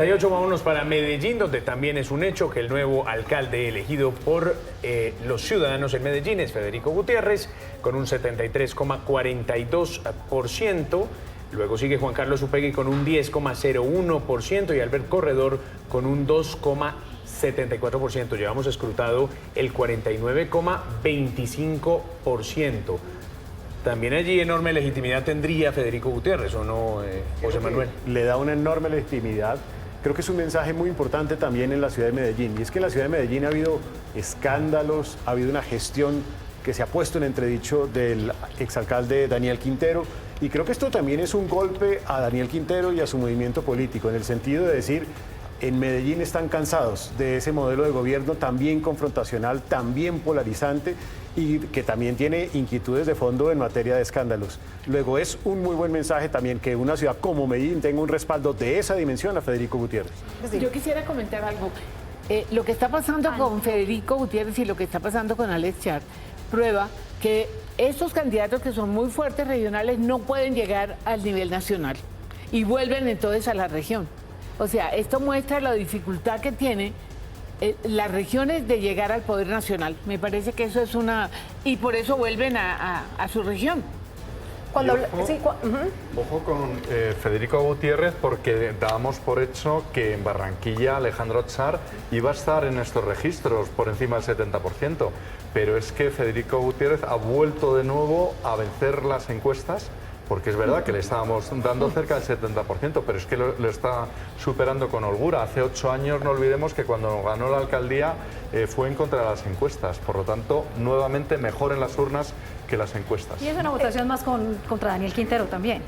Vámonos para Medellín, donde también es un hecho que el nuevo alcalde elegido por los ciudadanos en Medellín es Federico Gutiérrez, con un 73,42%. Luego sigue Juan Carlos Upegui con un 10,01% y Albert Corredor con un 2,74%. Llevamos escrutado el 49,25%. También allí enorme legitimidad tendría Federico Gutiérrez, ¿o no, José Manuel? Le da una enorme legitimidad. Creo que es un mensaje muy importante también en la ciudad de Medellín. Y es que en la ciudad de Medellín ha habido escándalos, ha habido una gestión que se ha puesto en entredicho del exalcalde Daniel Quintero. Y creo que esto también es un golpe a Daniel Quintero y a su movimiento político, en el sentido de decir, en Medellín están cansados de ese modelo de gobierno también confrontacional, también polarizante y que también tiene inquietudes de fondo en materia de escándalos. Luego es un muy buen mensaje también que una ciudad como Medellín tenga un respaldo de esa dimensión a Federico Gutiérrez. Yo quisiera comentar algo. Lo que está pasando con Federico Gutiérrez y lo que está pasando con Alex Char prueba que estos candidatos que son muy fuertes regionales no pueden llegar al nivel nacional y vuelven entonces a la región. O sea, esto muestra la dificultad que tiene las regiones de llegar al poder nacional. Me parece que eso es una... Y por eso vuelven a su región. Cuando Ojo con Federico Gutiérrez, porque dábamos por hecho que en Barranquilla Alejandro Char iba a estar en estos registros por encima del 70%, pero es que Federico Gutiérrez ha vuelto de nuevo a vencer las encuestas, porque es verdad que le estábamos dando cerca del 70%, pero es que lo está superando con holgura. Hace 8 años, no olvidemos que cuando ganó la alcaldía fue en contra de las encuestas, por lo tanto, nuevamente mejor en las urnas que las encuestas. Y es una votación más contra Daniel Quintero también.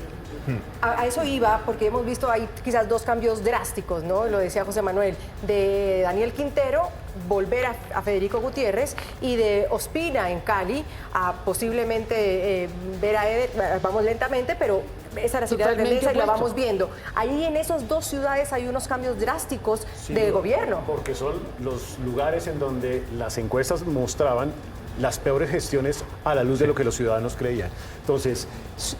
A eso iba, porque hemos visto ahí quizás dos cambios drásticos, ¿no? Lo decía José Manuel, de Daniel Quintero volver a Federico Gutiérrez y de Ospina en Cali a posiblemente ver a Eder, vamos lentamente, pero esa era la tendencia y la vamos viendo. Ahí en esas dos ciudades hay unos cambios drásticos de gobierno. Porque son los lugares en donde las encuestas mostraban las peores gestiones a la luz de lo que los ciudadanos creían. Entonces,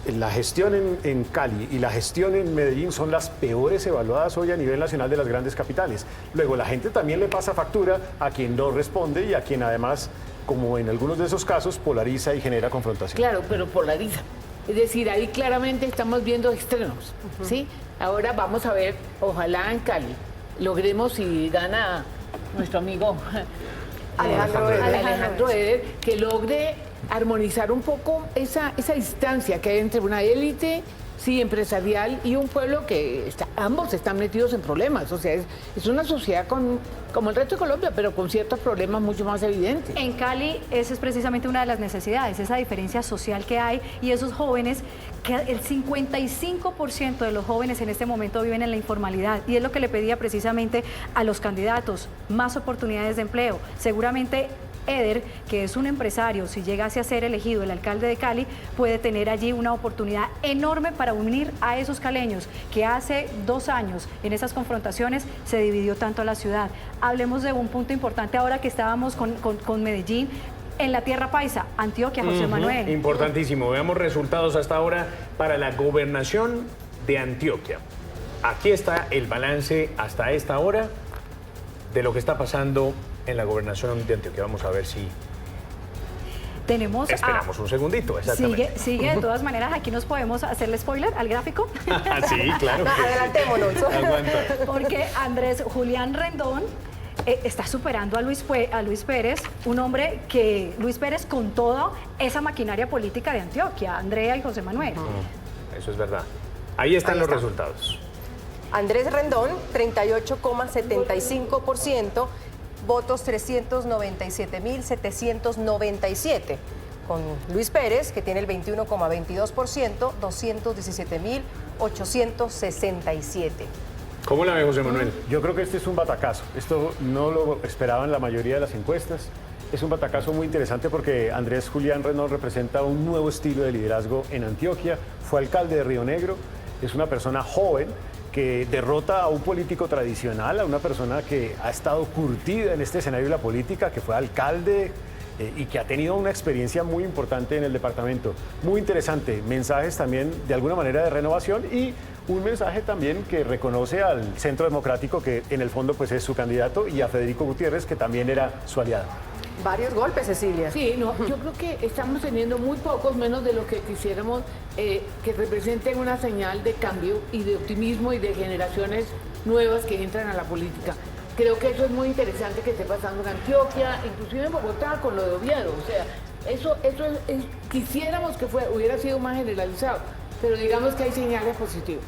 la gestión en Cali y la gestión en Medellín son las peores evaluadas hoy a nivel nacional de las grandes capitales. Luego, la gente también le pasa factura a quien no responde y a quien además, como en algunos de esos casos, polariza y genera confrontación. Claro, pero polariza. Es decir, ahí claramente estamos viendo extremos, ¿sí? Ahora vamos a ver, ojalá en Cali logremos, si gana nuestro amigo Alejandro Eder, que logre armonizar un poco esa distancia que hay entre una élite empresarial y un pueblo que ambos están metidos en problemas. O sea, es una sociedad como el resto de Colombia, pero con ciertos problemas mucho más evidentes. En Cali esa es precisamente una de las necesidades, esa diferencia social que hay y esos jóvenes, que el 55% de los jóvenes en este momento viven en la informalidad y es lo que le pedía precisamente a los candidatos, más oportunidades de empleo. Seguramente Eder, que es un empresario, si llegase a ser elegido el alcalde de Cali, puede tener allí una oportunidad enorme para unir a esos caleños que hace 2 años en esas confrontaciones se dividió tanto la ciudad. Hablemos de un punto importante ahora que estábamos con Medellín. En la tierra paisa, Antioquia, José Manuel. Importantísimo. Veamos resultados hasta ahora para la gobernación de Antioquia. Aquí está el balance hasta esta hora de lo que está pasando en la gobernación de Antioquia. Vamos a ver si tenemos esperamos un segundito. Exactamente. Sigue, de todas maneras, aquí nos podemos hacerle spoiler al gráfico. Sí, claro. Adelantémonos. Porque Andrés Julián Rendón está superando a Luis Pérez, un hombre que Luis Pérez con toda esa maquinaria política de Antioquia, Andrea y José Manuel. Eso es verdad. Ahí están los resultados. Andrés Rendón, 38,75%, votos 397.797. Con Luis Pérez, que tiene el 21,22%, 217.867. ¿Cómo la ve, José Manuel? Yo creo que este es un batacazo. Esto no lo esperaban la mayoría de las encuestas. Es un batacazo muy interesante porque Andrés Julián Rendón representa un nuevo estilo de liderazgo en Antioquia. Fue alcalde de Río Negro, es una persona joven que derrota a un político tradicional, a una persona que ha estado curtida en este escenario de la política, que fue alcalde y que ha tenido una experiencia muy importante en el departamento. Muy interesante, mensajes también de alguna manera de renovación y un mensaje también que reconoce al Centro Democrático, que en el fondo pues es su candidato, y a Federico Gutiérrez, que también era su aliado. Varios golpes, Cecilia. Sí, no, yo creo que estamos teniendo muy pocos, menos de lo que quisiéramos, que representen una señal de cambio y de optimismo y de generaciones nuevas que entran a la política. Creo que eso es muy interesante que esté pasando en Antioquia, inclusive en Bogotá con lo de Oviedo. O sea, quisiéramos que hubiera sido más generalizado, pero digamos que hay señales positivas.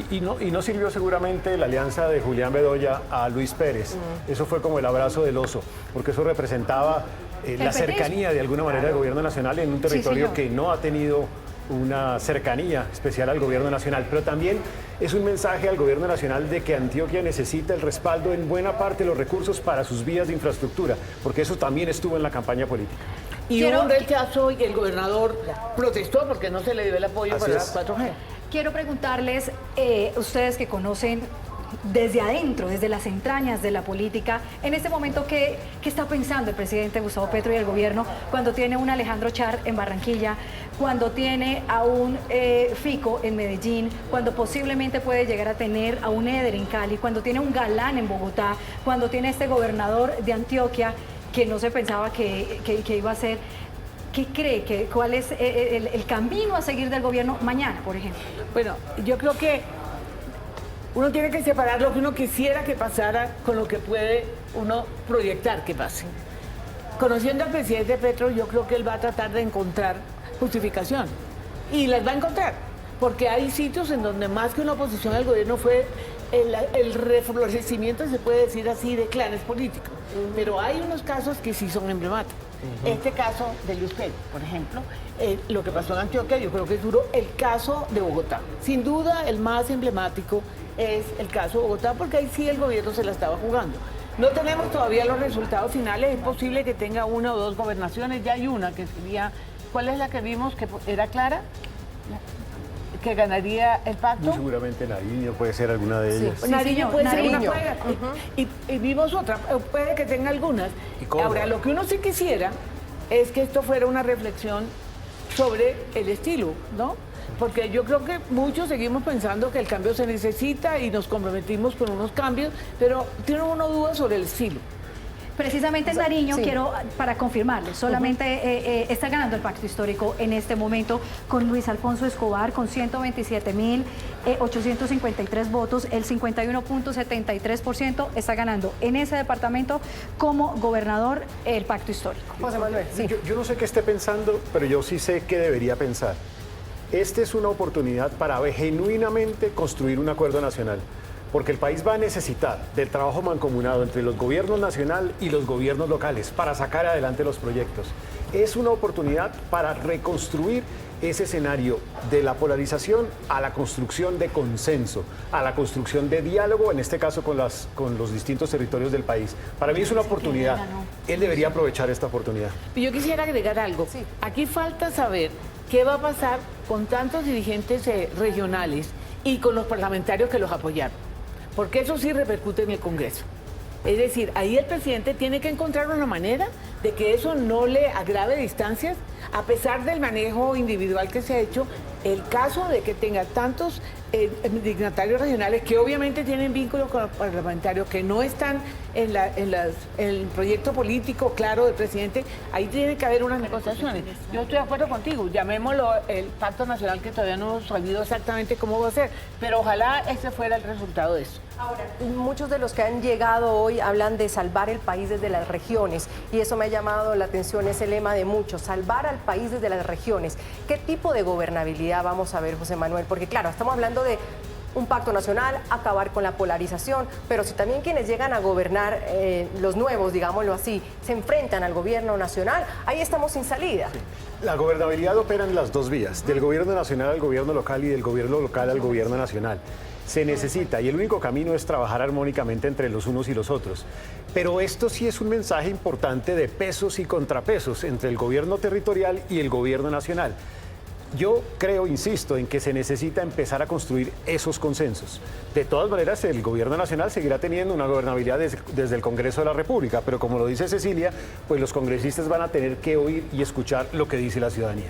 Y no sirvió seguramente la alianza de Julián Bedoya a Luis Pérez. Eso fue como el abrazo del oso, porque eso representaba la cercanía de alguna manera del gobierno nacional en un territorio que no ha tenido una cercanía especial al gobierno nacional, pero también es un mensaje al gobierno nacional de que Antioquia necesita el respaldo en buena parte de los recursos para sus vías de infraestructura, porque eso también estuvo en la campaña política. Y hubo un rechazo y el gobernador protestó porque no se le dio el apoyo para las 4G. Quiero preguntarles, ustedes que conocen desde adentro, desde las entrañas de la política, en este momento, ¿qué está pensando el presidente Gustavo Petro y el gobierno cuando tiene un Alejandro Char en Barranquilla, cuando tiene a un Fico en Medellín, cuando posiblemente puede llegar a tener a un Eder en Cali, cuando tiene un Galán en Bogotá, cuando tiene este gobernador de Antioquia que no se pensaba que iba a ser? ¿Qué cree? ¿Cuál es el camino a seguir del gobierno mañana, por ejemplo? Bueno, yo creo que uno tiene que separar lo que uno quisiera que pasara con lo que puede uno proyectar que pase. Conociendo al presidente Petro, yo creo que él va a tratar de encontrar justificación. Y las va a encontrar, porque hay sitios en donde más que una oposición al gobierno fue el reflorecimiento, se puede decir así, de clanes políticos. Pero hay unos casos que sí son emblemáticos. Este caso de Luis Pérez, por ejemplo, lo que pasó en Antioquia, yo creo que es duro. El caso de Bogotá, sin duda el más emblemático es el caso de Bogotá, porque ahí sí el gobierno se la estaba jugando. No tenemos todavía los resultados finales, es posible que tenga una o dos gobernaciones, ya hay una que sería, ¿cuál es la que vimos que era clara? Que ganaría el pacto. Muy seguramente Nariño puede ser alguna de ellas. Sí, Nariño puede ser una Nariño. prueba. Y vimos otra, puede que tenga algunas. Ahora, lo que uno sí quisiera es que esto fuera una reflexión sobre el estilo, ¿no? Porque yo creo que muchos seguimos pensando que el cambio se necesita y nos comprometimos con unos cambios, pero tiene uno dudas sobre el estilo. Precisamente en Nariño, sí. quiero, para confirmarlo, solamente está ganando el pacto histórico en este momento con Luis Alfonso Escobar, con 127.853 votos, el 51.73% está ganando en ese departamento como gobernador el pacto histórico. José Manuel, sí. Yo no sé qué esté pensando, pero yo sí sé qué debería pensar. Esta es una oportunidad para genuinamente construir un acuerdo nacional, porque el país va a necesitar del trabajo mancomunado entre los gobiernos nacional y los gobiernos locales para sacar adelante los proyectos. Es una oportunidad para reconstruir ese escenario de la polarización a la construcción de consenso, a la construcción de diálogo, en este caso con los distintos territorios del país. Para mí es una oportunidad. Él debería aprovechar esta oportunidad. Yo quisiera agregar algo. Sí. Aquí falta saber qué va a pasar con tantos dirigentes regionales y con los parlamentarios que los apoyaron, porque eso sí repercute en el Congreso. Es decir, ahí el presidente tiene que encontrar una manera de que eso no le agrave distancias, a pesar del manejo individual que se ha hecho. El caso de que tenga tantos dignatarios regionales que obviamente tienen vínculos con los parlamentarios, que no están en el proyecto político claro del presidente, ahí tiene que haber unas negociaciones. Yo estoy de acuerdo contigo, llamémoslo el Pacto Nacional, que todavía no hemos sabido exactamente cómo va a ser, pero ojalá ese fuera el resultado de eso. Ahora, muchos de los que han llegado hoy hablan de salvar el país desde las regiones, y eso me ha llamado la atención, ese lema de muchos, salvar al país desde las regiones. ¿Qué tipo de gobernabilidad vamos a ver, José Manuel? Porque claro, estamos hablando de un pacto nacional, acabar con la polarización, pero si también quienes llegan a gobernar, los nuevos, digámoslo así, se enfrentan al gobierno nacional, ahí estamos sin salida. Sí. La gobernabilidad opera en las dos vías, del gobierno nacional al gobierno local y del gobierno local al gobierno nacional. Se necesita, y el único camino es trabajar armónicamente entre los unos y los otros. Pero esto sí es un mensaje importante de pesos y contrapesos entre el gobierno territorial y el gobierno nacional. Yo creo, insisto, en que se necesita empezar a construir esos consensos. De todas maneras, el gobierno nacional seguirá teniendo una gobernabilidad desde el Congreso de la República, pero como lo dice Cecilia, pues los congresistas van a tener que oír y escuchar lo que dice la ciudadanía.